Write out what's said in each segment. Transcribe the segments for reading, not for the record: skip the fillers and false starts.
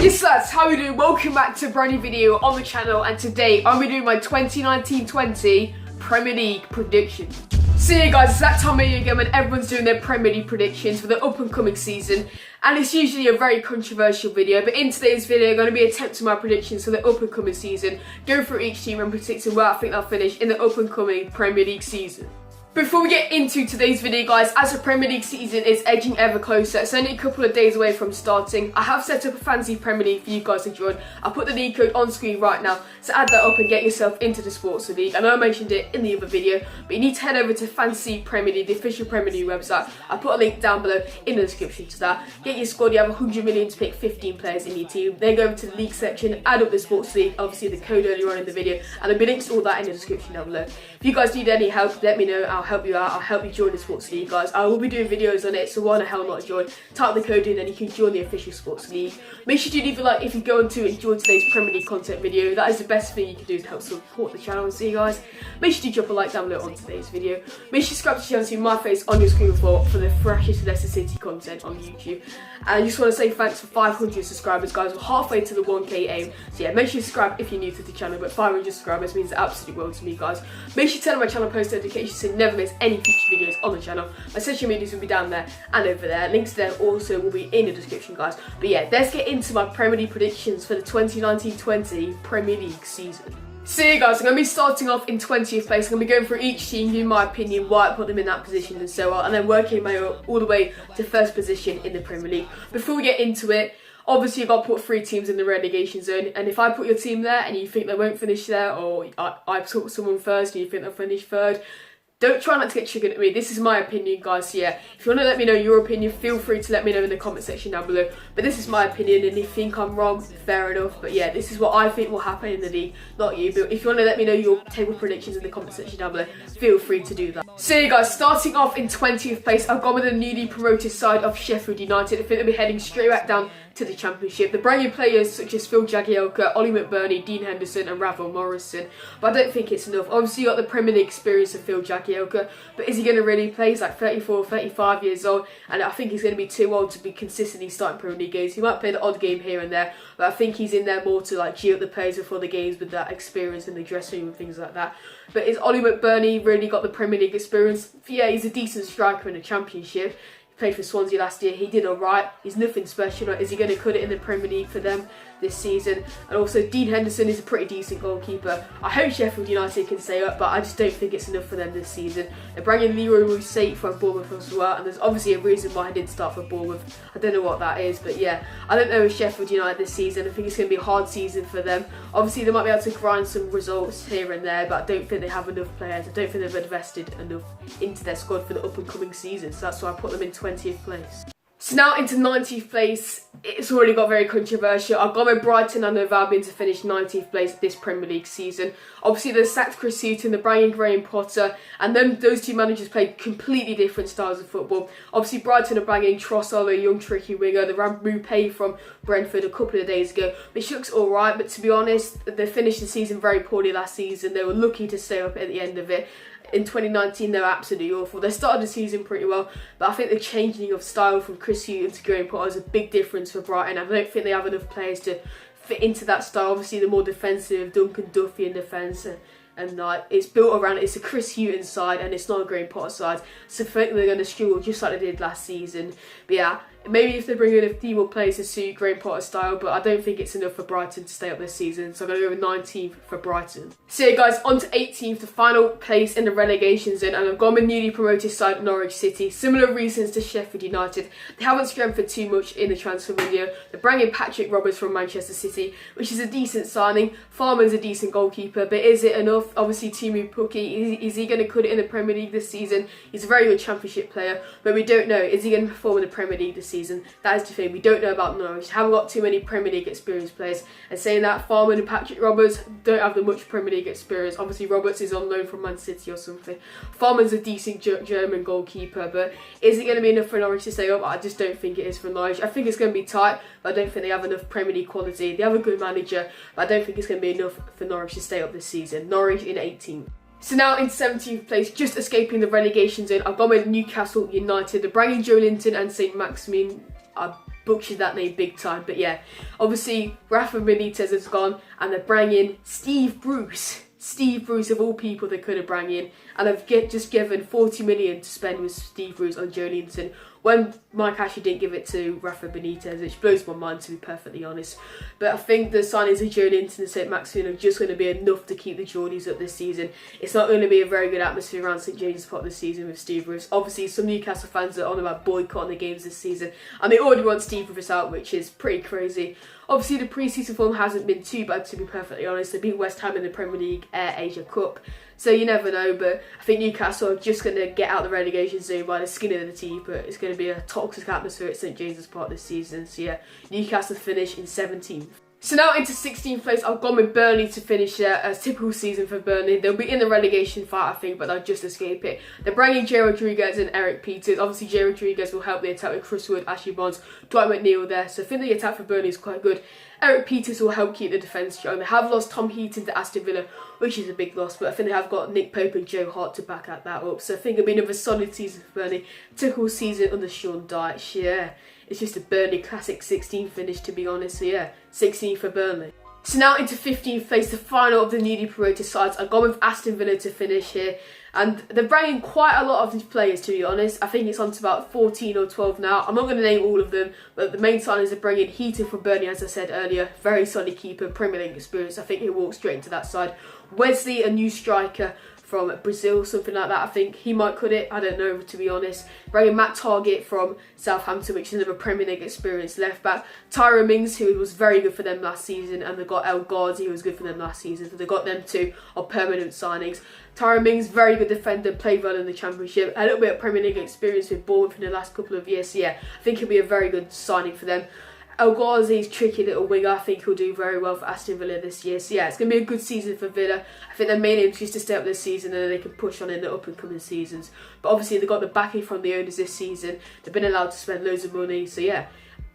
Yes lads, how are we doing? Welcome back to a brand new video on the channel, and today I'm doing my 2019-20 Premier League predictions. So yeah guys, it's that time of year again when everyone's doing their Premier League predictions for the up and coming season, and it's usually a very controversial video, but in today's video I'm going to be attempting my predictions for the up and coming season, going through each team and predicting where I think they'll finish in the up and coming Premier League season. Before we get into today's video guys, as the Premier League season is edging ever closer, it's only a couple of days away from starting, I have set up a fancy Premier League for you guys to join. I'll put the league code on screen right now, so add that up and get yourself into the SPORTSA league. I know I mentioned it in the other video, but you need to head over to Fantasy Premier League, the official Premier League website. I'll put a link down below in the description to that. Get your squad, you have 100 million to pick 15 players in your team. Then go over to the league section, add up the SPORTSA league, obviously the code earlier on in the video, and there'll be links to all that in the description down below. If you guys need any help, let me know, I'll help you out, I'll help you join the SPORTSA league guys. I will be doing videos on it, so why the hell not join? Type the code in and you can join the official SPORTSA league. Make sure you leave a like if you go on to enjoy today's Premier League content video. That is the best thing you can do to help support the channel. And see you guys, make sure you drop a like down below on today's video. Make sure you subscribe to the channel to see my face on your screen for the freshest Leicester City content on YouTube. And I just want to say thanks for 500 subscribers guys. We're halfway to the 1k aim, so yeah, make sure you subscribe if you're new to the channel, but 500 subscribers means the absolute world to me guys. Make sure you turn on my channel post notifications so you never miss any future videos on the channel. My social medias will be down there and over there. Links to them also will be in the description guys. But yeah, let's get into my Premier League predictions for the 2019-20 Premier League season. So yeah guys, I'm going to be starting off in 20th place. I'm going to be going through each team, giving my opinion, why I put them in that position and so on, and then working my way all the way to first position in the Premier League. Before we get into it, obviously you've got to put 3 teams in the relegation zone, and if I put your team there and you think they won't finish there, or I put someone first and you think they'll finish third, don't try not to get triggered at me. This is my opinion guys, so yeah, if you want to let me know your opinion, feel free to let me know in the comment section down below. But this is my opinion, and if you think I'm wrong, fair enough. But yeah, this is what I think will happen in the league, not you. But if you want to let me know your table predictions in the comment section down below, feel free to do that. So yeah guys, starting off in 20th place, I've gone with the newly promoted side of Sheffield United. I think they'll be heading straight back down to the Championship. The brand new players such as Phil Jagielka, Ollie McBurney, Dean Henderson and Ravel Morrison, but I don't think it's enough. Obviously you got the Premier League experience of Phil Jagielka, but is he going to really play? He's like 34, 35 years old, and I think he's going to be too old to be consistently starting Premier League games. He might play the odd game here and there, but I think he's in there more to like cheer up the players before the games with that experience in the dressing room and things like that. But is Ollie McBurney really got the Premier League experience? Yeah, he's a decent striker in the Championship. Played for Swansea last year, he did alright, he's nothing special. Is he going to cut it in the Premier League for them this season? And also Dean Henderson is a pretty decent goalkeeper. I hope Sheffield United can stay up, but I just don't think it's enough for them this season. They're bringing Leroy Rousset from Bournemouth as well, and there's obviously a reason why he didn't start for Bournemouth. I don't know what that is, but yeah, I don't know with Sheffield United this season. I think it's going to be a hard season for them. Obviously they might be able to grind some results here and there, but I don't think they have enough players. I don't think they've invested enough into their squad for the up and coming season, so that's why I put them in 20th place. So now into 90th place, it's already got very controversial. I've gone with Brighton and Hove Albion to finish 90th place this Premier League season. Obviously they sacked Chris Hughton, the Brian Graham Potter, and then those two managers played completely different styles of football. Obviously Brighton are bringing Trossard, a young tricky winger, the Mbappé from Brentford a couple of days ago, which looks alright, but to be honest, they finished the season very poorly last season. They were lucky to stay up at the end of it. In 2019 they were absolutely awful. They started the season pretty well, but I think the changing of style from Chris Hughton to Graham Potter is a big difference for Brighton. I don't think they have enough players to fit into that style. Obviously the more defensive Duncan Duffy in defence, and like it's built around, it's a Chris Hughton side and it's not a Graham Potter side, so I think they're going to struggle just like they did last season. But yeah, maybe if they bring in a few more players to suit Graham Potter's style, but I don't think it's enough for Brighton to stay up this season, so I'm going to go with 19th for Brighton. So yeah guys, on to 18th, the final place in the relegation zone, and I've gone with newly promoted side Norwich City. Similar reasons to Sheffield United, they haven't strengthened too much in the transfer window. They're bringing Patrick Roberts from Manchester City, which is a decent signing. Farman's a decent goalkeeper, but is it enough? Obviously Timu Pukki, is he going to cut it in the Premier League this season? He's a very good Championship player, but we don't know, is he going to perform in the Premier League this season? That is the thing, we don't know about Norwich. They haven't got too many Premier League experienced players, and saying that, Farman and Patrick Roberts don't have the much Premier League experience. Obviously Roberts is on loan from Man City or something. Farman's a decent German goalkeeper, but is it going to be enough for Norwich to stay up? I just don't think it is for Norwich. I think it's going to be tight, but I don't think they have enough Premier League quality. They have a good manager, but I don't think it's going to be enough for Norwich to stay up this season. Norwich in 18th. So now in 17th place, just escaping the relegation zone, I've gone with Newcastle United. They're bringing Joe Linton and St Maximin. I butchered that name big time. But yeah, obviously Rafa Benitez has gone and they're bringing in Steve Bruce. Steve Bruce, of all people they could have brought in, and I've just given 40 million to spend with Steve Bruce on Joe Linton when Mike Ashley didn't give it to Rafa Benitez, which blows my mind, to be perfectly honest. But I think the signings of Joe Linton and St Maximin are just going to be enough to keep the Geordies up this season. It's not going to be a very good atmosphere around St James's Park this season with Steve Bruce. Obviously, some Newcastle fans are on about boycotting the games this season, and they already want Steve Bruce out, which is pretty crazy. Obviously, the pre-season form hasn't been too bad, to be perfectly honest. They beat West Ham in the Premier League Air Asia Cup, so you never know. But I think Newcastle are just going to get out the relegation zone by the skin of the teeth. But it's going to be a toxic atmosphere at St James's Park this season. So yeah, Newcastle finish in 17th. So now into 16th place, I've gone with Burnley to finish a typical season for Burnley. They'll be in the relegation fight, I think, but they'll just escape it. They're bringing Jay Rodriguez and Eric Peters. Obviously, Jay Rodriguez will help the attack with Chris Wood, Ashley Barnes, Dwight McNeil there. So I think the attack for Burnley is quite good. Eric Peters will help keep the defence strong. They have lost Tom Heaton to Aston Villa, which is a big loss, but I think they have got Nick Pope and Joe Hart to back that up. So I think it'll be another solid season for Burnley. Typical season under Sean Dyche, yeah. It's just a Burnley classic 16 finish, to be honest. So yeah, 16 for Burnley. So now into 15th place, the final of the newly promoted sides. I've gone with Aston Villa to finish here. And they're bringing quite a lot of these players, to be honest. I think it's on to about 14 or 12 now. I'm not going to name all of them, but the main signings are bringing Heaton from Burnley, as I said earlier. Very solid keeper, Premier League experience. I think he'll walk straight into that side. Wesley, a new striker from Brazil, something like that. I think he might cut it. I don't know, to be honest. Bringing Matt Targett from Southampton, which is another Premier League experienced left back. Tyrone Mings, who was very good for them last season, and they got El Ghazi, who was good for them last season. So they got them two on permanent signings. Tyrone Mings, very good defender, played well in the Championship. A little bit of Premier League experience with Bournemouth in the last couple of years. So yeah, I think he'll be a very good signing for them. El Ghazi's tricky little winger. I think he'll do very well for Aston Villa this year. So yeah, it's going to be a good season for Villa. I think their main aim is just to stay up this season, and then they can push on in the up and coming seasons. But obviously they've got the backing from the owners this season. They've been allowed to spend loads of money. So yeah,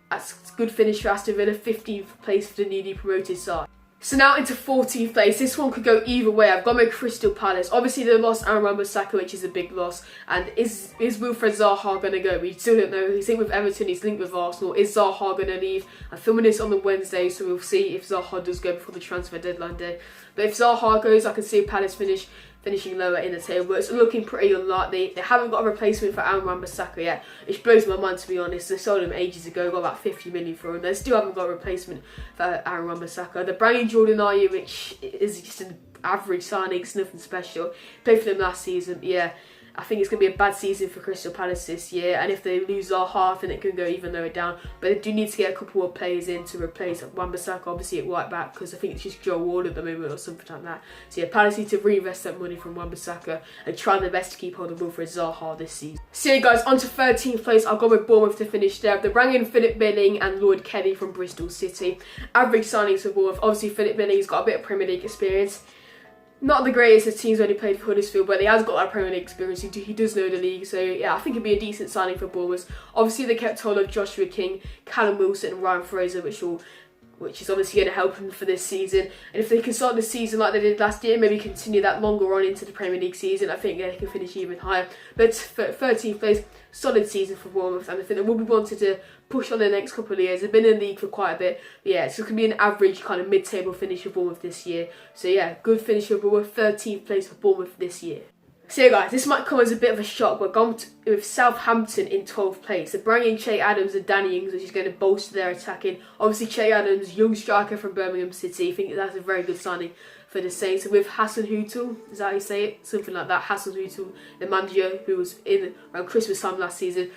that's a good finish for Aston Villa. 15th place for the newly promoted side. So now into 14th place. This one could go either way. I've gone with Crystal Palace. Obviously they lost Aaron Wan-Bissaka, which is a big loss. And is Wilfred Zaha going to go? We still don't know. He's linked with Everton, he's linked with Arsenal. Is Zaha going to leave? I'm filming this on the Wednesday, so we'll see if Zaha does go before the transfer deadline day. But if Zaha goes, I can see Palace finishing lower in the table. It's looking pretty unlikely. They haven't got a replacement for Aaron Wan-Bissaka yet, which blows my mind, to be honest. They sold him ages ago, got about 50 million for him. They still haven't got a replacement for Aaron Wan-Bissaka. They're bringing Jordan Ayew, which is just an average signing, it's nothing special. Played for them last season, but yeah, I think it's going to be a bad season for Crystal Palace this year, and if they lose Zaha, then it can go even lower down. But they do need to get a couple of players in to replace Wan-Bissaka, obviously at right back, because I think it's just Joe Ward at the moment or something like that. So yeah, Palace need to reinvest that money from Wan-Bissaka and try their best to keep hold of Wilfred Zaha this season. So yeah guys, on to 13th place. I've gone with Bournemouth to finish there. They're bringing Philip Billing and Lloyd Kelly from Bristol City. Average signings for Bournemouth. Obviously Philip Billing's got a bit of Premier League experience. Not the greatest of teams when he played for Huddersfield, but he has got that Premier League experience. He does know the league, so yeah, I think it'd be a decent signing for Bournemouth. Obviously, they kept hold of Joshua King, Callum Wilson, and Ryan Fraser, which is obviously going to help them for this season. And if they can start the season like they did last year, maybe continue that longer on into the Premier League season, I think they can finish even higher. But for 13th place, solid season for Bournemouth, and I think they will be wanted to push on the next couple of years. They've been in the league for quite a bit. But yeah, it's going to be an average kind of mid-table finish for Bournemouth this year. So yeah, good finish for Bournemouth, 13th place for Bournemouth this year. So yeah guys, this might come as a bit of a shock. We're going with Southampton in 12th place. They're bringing Che Adams and Danny Ings, which is going to bolster their attacking. Obviously Che Adams, young striker from Birmingham City. I think that's a very good signing for the Saints. And with Hassan Hutel, is that how you say it? Something like that. Hassan Hutel, the manager who was in around Christmas time last season,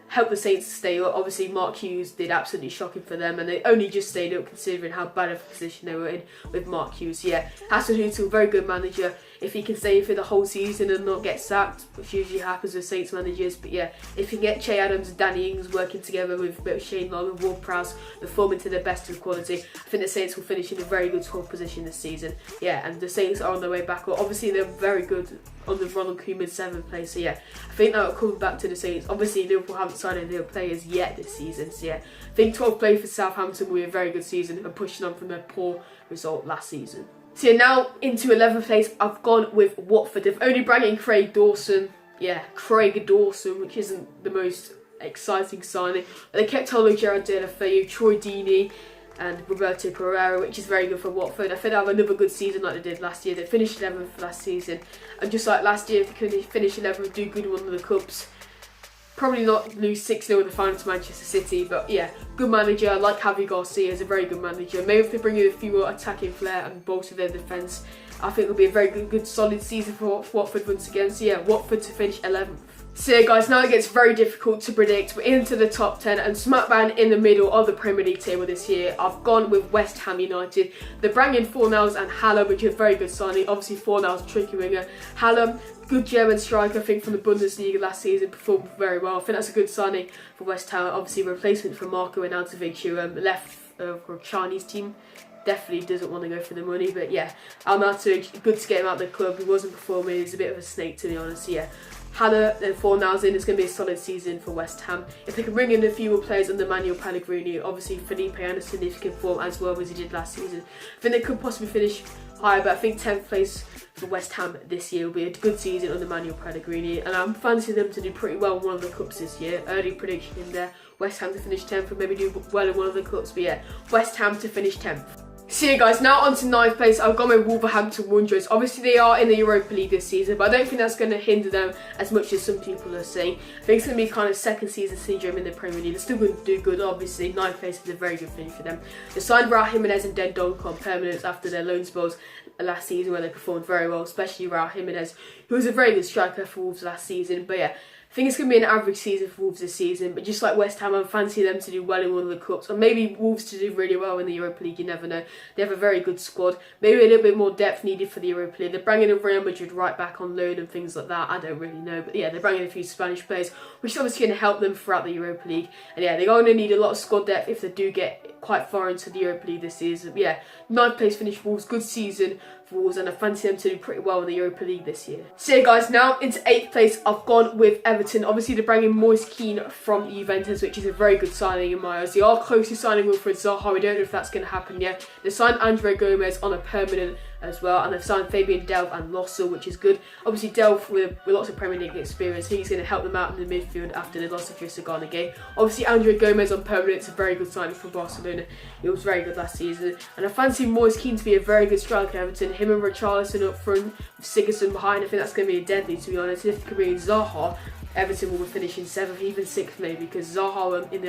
helped the Saints to stay up. Obviously Mark Hughes did absolutely shocking for them, and they only just stayed up considering how bad of a position they were in with Mark Hughes. Yeah, Hassan Hutel, very good manager. If he can stay for the whole season and not get sacked, which usually happens with Saints managers, but yeah, if you can get Che Adams and Danny Ings working together with a bit of Shane Long and Ward-Prowse, they're forming to their best of quality. I think the Saints will finish in a very good 12th position this season. Yeah, and the Saints are on their way back. Well, obviously they're very good on the Ronald Koeman 7th place, so yeah, I think that will come back to the Saints. Obviously Liverpool haven't signed any players yet this season, so yeah, I think 12th place for Southampton will be a very good season and pushing on from their poor result last season. So yeah, now into 11th place, I've gone with Watford. They've only brought in Craig Dawson. Yeah, Craig Dawson, which isn't the most exciting signing. They kept hold of Gerard Deulofeu, Troy Deeney and Roberto Pereira, which is very good for Watford. I think they'll have another good season like they did last year. They finished 11th last season, and just like last year, if they could finish 11th, do good in one of the cups. Probably not lose 6-0 in the final to Manchester City, but yeah, good manager. I like Javi Garcia, is a very good manager. Maybe if they bring in a few more attacking flair and bolster their defence, I think it'll be a very good solid season for Watford once again. So yeah, Watford to finish 11th. So yeah guys, now it gets very difficult to predict. We're into the top 10 and smack bang in the middle of the Premier League table this year. I've gone with West Ham United. They're bringing Fornals and Haller, which is a very good signing. Obviously Fornals, tricky winger. Haller, good German striker, I think from the Bundesliga last season, performed very well. I think that's a good signing for West Ham. Obviously replacement for Marco Arnautovic, who left for a Chinese team. Definitely doesn't want to go for the money, but yeah, Arnautovic, good to get him out of the club. He wasn't performing, he's a bit of a snake to be honest. So yeah, Haller and Fornals in, it's going to be a solid season for West Ham. If they can bring in a few more players under Manuel Pellegrini, obviously Felipe Anderson, if he can form as well as he did last season, I think they could possibly finish higher, but I think 10th place for West Ham this year will be a good season under Manuel Pellegrini, and I'm fancying them to do pretty well in one of the cups this year. Early prediction in there, West Ham to finish 10th and maybe do well in one of the cups, but yeah, West Ham to finish 10th. So yeah guys, now on to 9th place, I've gone with Wolverhampton Wanderers. Obviously they are in the Europa League this season, but I don't think that's going to hinder them as much as some people are saying. I think it's going to be kind of second season syndrome in the Premier League. They're still going to do good, obviously. 9th place is a very good finish for them. They signed Raul Jimenez and Dendoncker on permanence after their loan spells last season where they performed very well, especially Raul Jimenez, who was a very good striker for Wolves last season. But yeah, I think it's going to be an average season for Wolves this season, but just like West Ham, I fancy them to do well in one of the cups, or maybe Wolves to do really well in the Europa League, you never know. They have a very good squad, maybe a little bit more depth needed for the Europa League. They're bringing in Real Madrid right back on loan and things like that, I don't really know, but yeah, they're bringing in a few Spanish players, which is obviously going to help them throughout the Europa League, and yeah, they're going to need a lot of squad depth if they do get quite far into the Europa League this season. But yeah, 9th place finish for Wolves, good season for Wolves, and I fancy them to do pretty well in the Europa League this year. So yeah guys, now into 8th place, I've gone with Everton. Obviously they're bringing Moise Kean from Juventus, which is a very good signing in my eyes. They are close to signing Wilfried Zaha. We don't know if that's going to happen yet. They signed Andre Gomez on a permanent as well, and they've signed Fabian Delph and Lossell, which is good. Obviously Delph with lots of Premier League experience, he's going to help them out in the midfield after the loss of Gisagana game. Obviously Andre Gomez on permanent is a very good signing for Barcelona. He was very good last season, and I fancy Moise Kean to be a very good striker. Everton, him and Richarlison up front with Sigurdsson behind, I think that's going to be a deadly, to be honest. If they can bring in Zaha, Everton will be finishing 7th, even 6th maybe, because Zaha in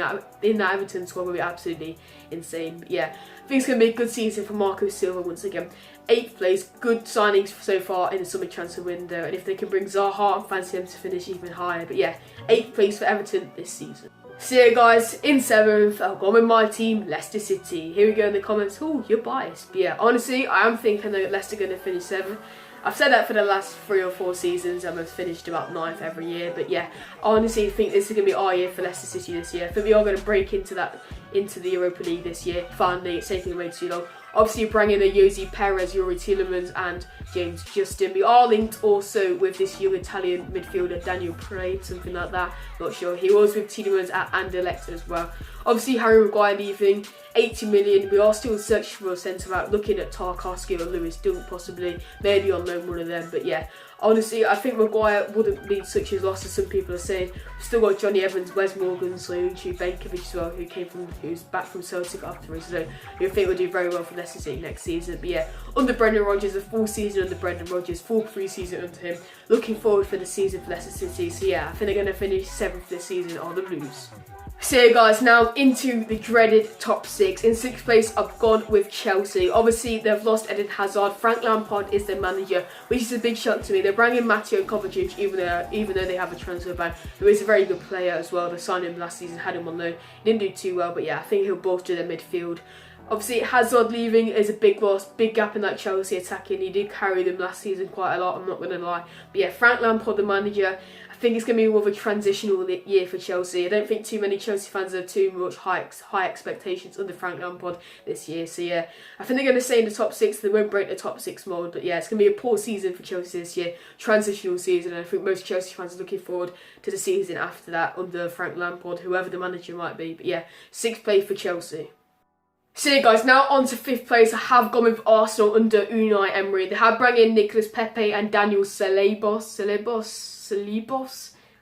that Everton squad will be absolutely insane. But yeah, I think it's going to be a good season for Marco Silva once again. 8th place, good signings so far in the summer transfer window, and if they can bring Zaha, I fancy them to finish even higher. But yeah, 8th place for Everton this season. So yeah guys, in 7th, I've gone with my team, Leicester City. Here we go in the comments. Oh, you're biased. But yeah, honestly, I am thinking that Leicester are going to finish 7th. I've said that for the last 3 or 4 seasons, and I've finished about 9th every year. But yeah, I honestly think this is going to be our year for Leicester City this year. I think we are going to break into the Europa League this year. Finally, it's taking way too long. Obviously, bringing in Josi Perez, Yuri Tielemans and James Justin. We are linked also with this young Italian midfielder, Daniel Prey, something like that. Not sure. He was with Tielemans at Anderlecht as well. Obviously, Harry Maguire leaving, 80 million. We are still searching for a centre-back, looking at Tarkowski or Lewis Dunk possibly. Maybe on loan, one of them. But yeah, honestly, I think Maguire wouldn't be such a loss as some people are saying. We've still got Johnny Evans, Wes Morgan, Soyuncu, Benkovic as well, who's back from Celtic after his loan. Who I think will do very well for Leicester City next season. But yeah, under Brendan Rodgers, a full season under Brendan Rodgers, full pre-season under him. Looking forward for the season for Leicester City. So yeah, I think they're going to finish 7th this season on the Blues. So yeah guys, now into the dreaded top 6. In 6th place, I've gone with Chelsea. Obviously, they've lost Eden Hazard. Frank Lampard is their manager, which is a big shock to me. They're bringing Matteo Kovacic, even though they have a transfer ban, who is a very good player as well. They signed him last season, had him on loan. He didn't do too well, but yeah, I think he'll bolster their midfield. Obviously, Hazard leaving is a big loss, big gap in that Chelsea attacking. He did carry them last season quite a lot, I'm not going to lie. But yeah, Frank Lampard, the manager, I think it's going to be more of a transitional year for Chelsea. I don't think too many Chelsea fans have too much high expectations under Frank Lampard this year. So yeah, I think they're going to stay in the top 6. They won't break the top 6 mould. But yeah, it's going to be a poor season for Chelsea this year. Transitional season. And I think most Chelsea fans are looking forward to the season after that under Frank Lampard, whoever the manager might be. But yeah, 6th place for Chelsea. So yeah guys, now on to 5th place. I have gone with Arsenal under Unai Emery. They have brought in Nicolas Pepe and Daniel Celebos.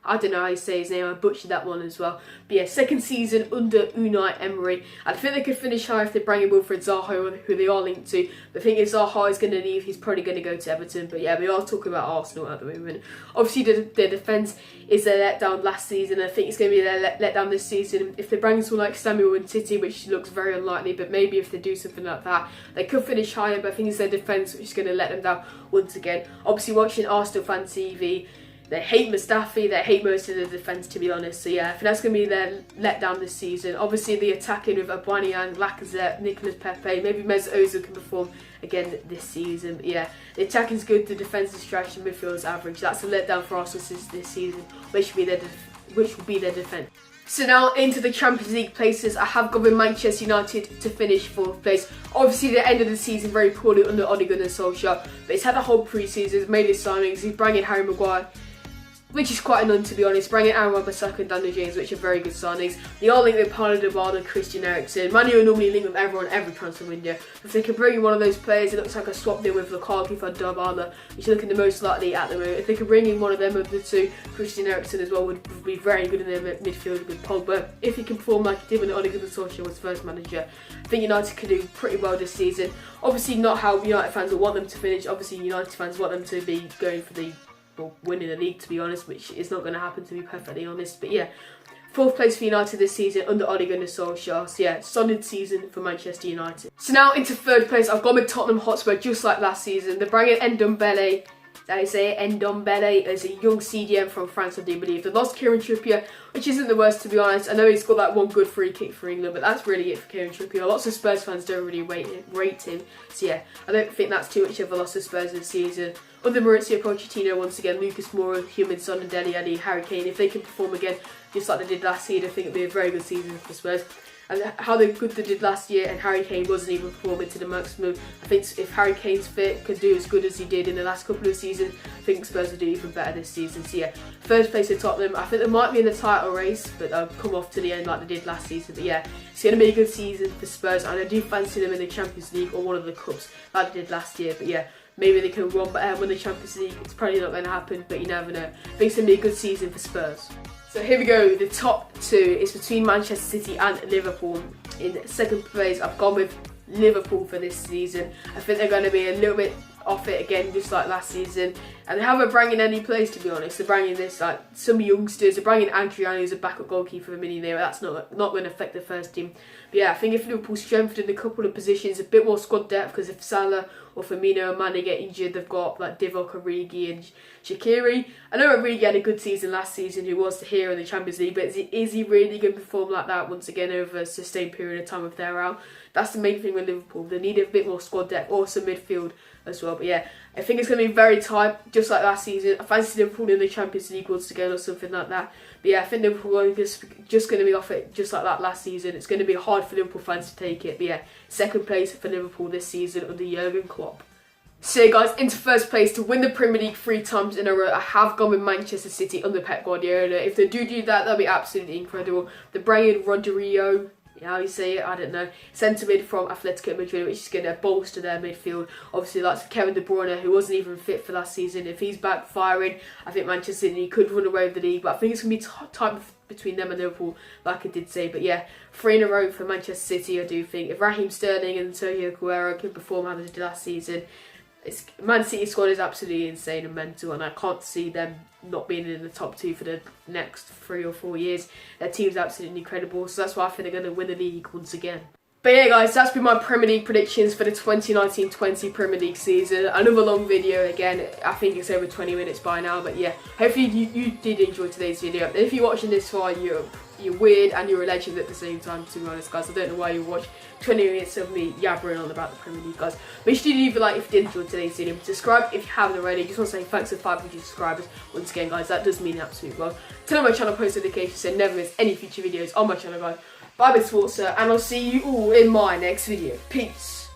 I don't know how you say his name, I butchered that one as well. But yeah, second season under Unai Emery. I think they could finish high if they bring in Wilfried Zaha, who they are linked to. The thing is, Zaha is going to leave, he's probably going to go to Everton. But yeah, we are talking about Arsenal at the moment. Obviously, their defence is their letdown last season. I think it's going to be their letdown this season. If they bring someone like Samuel and City, which looks very unlikely, but maybe if they do something like that, they could finish higher. But I think it's their defence which is going to let them down once again. Obviously, watching Arsenal fan TV, they hate Mustafi, they hate most of the defence, to be honest. So yeah, I think that's going to be their letdown this season. Obviously, the attacking with Aubameyang, Lacazette, Nicolas Pepe, maybe Mesut Ozil can perform again this season. But yeah, the attacking's good, the defence is trash, and midfield is average. That's a letdown for Arsenal this season, which will be their defence. So now into the Champions League places, I have gone with Manchester United to finish 4th place. Obviously, the end of the season very poorly under Ole Gunnar Solskjaer, but he's had a whole pre-season, made his signings, he's bringing Harry Maguire, which is quite annoying to be honest, bringing Aaron Wan-Bissaka and Daniel James, which are very good signings. They are linked with Paulo Dybala and Christian Eriksen. Man U are normally linked with everyone every transfer window. If they can bring in one of those players, it looks like a swap deal with Lukaku for Dybala, which is looking the most likely at the moment. If they can bring in one of them of the two, Christian Eriksen as well would be very good in their midfield with Pogba. If he can perform like he did when Ole Gunnar Solskjaer was first manager, I think United could do pretty well this season. Obviously not how United fans will want them to finish. Obviously United fans want them to be going for the winning the league, to be honest, which is not going to happen, to be perfectly honest. But yeah, 4th place for United this season under Ole Gunnar Solskjaer. So yeah, solid season for Manchester United. So now into 3rd place, I've gone with Tottenham Hotspur, just like last season. They're bringing Ndombele, I say Ndombele, as a young CDM from France, I do believe. They lost Kieran Trippier, which isn't the worst, to be honest. I know he's got that one good free kick for England, but that's really it for Kieran Trippier. Lots of Spurs fans don't really rate him. So yeah, I don't think that's too much of a loss of Spurs this season. Under Mauricio Pochettino, once again, Lucas Moura, Heung-min Son and Dele Alli, Harry Kane, if they can perform again just like they did last season, I think it'll be a very good season for Spurs. And how good they did last year, and Harry Kane wasn't even performing to the maximum. I think if Harry Kane's fit, could do as good as he did in the last couple of seasons, I think Spurs will do even better this season. So yeah, 1st place at Tottenham. I think they might be in the title race, but they'll come off to the end like they did last season. But yeah, it's going to be a good season for Spurs, and I do fancy them in the Champions League or one of the cups like they did last year. But yeah, maybe they can win the Champions League. It's probably not going to happen, but you never know. I think it's going to be a good season for Spurs. So here we go, the top 2 is between Manchester City and Liverpool. In 2nd place, I've gone with Liverpool for this season. I think they're going to be a little bit off it again, just like last season. And they haven't bringing any players, to be honest. They're bringing this, like, some youngsters. They're bringing Adriano, who's a backup goalkeeper for Mini there. That's not going to affect the first team. But yeah, I think if Liverpool strengthened a couple of positions, a bit more squad depth, because if Salah or Firmino and Mane get injured, they've got like Divock Origi and Shaqiri. I know Origi had a good season last season, who was the hero in the Champions League, but is he really going to perform like that once again over a sustained period of time if they're out? That's the main thing with Liverpool. They need a bit more squad depth, also midfield as well. But yeah, I think it's going to be very tight, just like last season. I fancy Liverpool in the Champions League once again or something like that. But yeah, I think Liverpool are just going to be off it just like that last season. It's going to be hard for Liverpool fans to take it. But yeah, 2nd place for Liverpool this season under Jurgen Klopp. So yeah, guys, into 1st place to win the Premier League 3 times in a row, I have gone with Manchester City under Pep Guardiola. If they do that, that'll be absolutely incredible. The Brian Rodrigo, how you say it, I don't know, centre mid from Atletico Madrid, which is going to bolster their midfield. Obviously, like Kevin De Bruyne, who wasn't even fit for last season. If he's back firing, I think Manchester City could run away with the league, but I think it's going to be tight between them and Liverpool, like I did say. But yeah, 3 in a row for Manchester City, I do think. If Raheem Sterling and Sergio Aguero can perform how they did last season, Man City squad is absolutely insane and mental, and I can't see them not being in the top 2 for the next 3 or 4 years. Their team's absolutely incredible, so that's why I think they're going to win the league once again. But yeah, guys, that's been my Premier League predictions for the 2019-20 Premier League season. Another long video again. I think it's over 20 minutes by now, but yeah, hopefully you did enjoy today's video. And if you're watching this far, you're weird and you're a legend at the same time, to be honest, guys. I don't know why you watch 20 minutes of me yabbering on about the Premier League, guys. Make sure you leave a like if you did enjoy today's video. Subscribe if you haven't already. Just want to say thanks to 500 subscribers once again, guys. That does mean absolute well. Turn on my channel post notifications so never miss any future videos on my channel, guys. Bye bye, SPORTSA, and I'll see you all in my next video. Peace.